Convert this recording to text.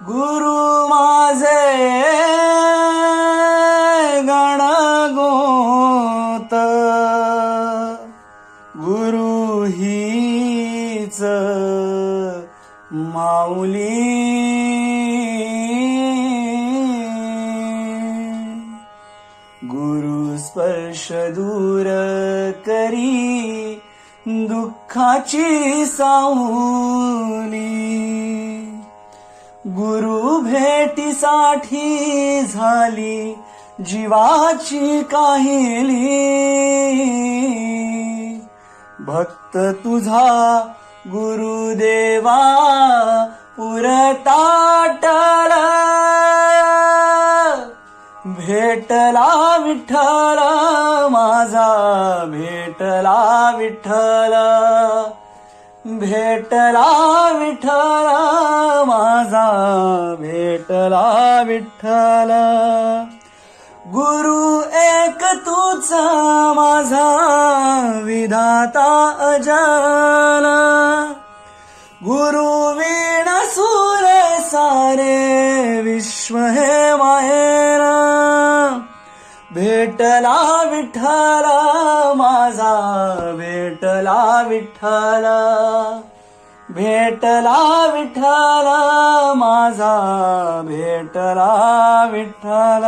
गुरु माझे गणगोत, गुरु हीच माऊली. गुरु स्पर्श दूर करी दुःखाची सावली. गुरु भेटीसाठी झाली जीवाची काहिली. भक्त तुझा गुरुदेवा पुरताटळ, भेटला विठ्ठल माझा, भेटला विठ्ठल, भेटला विठ्ठल माझा, भेटला विठ्ठल. गुरु एक तूच माझा विधाता अजल, गुरु वीण सूर सारे विश्व हे माहेर. भेटला विठ्ठल माझा, भेटला विठ्ठल, भेटला विठ्ठल माझा, भेटला विठ्ठल.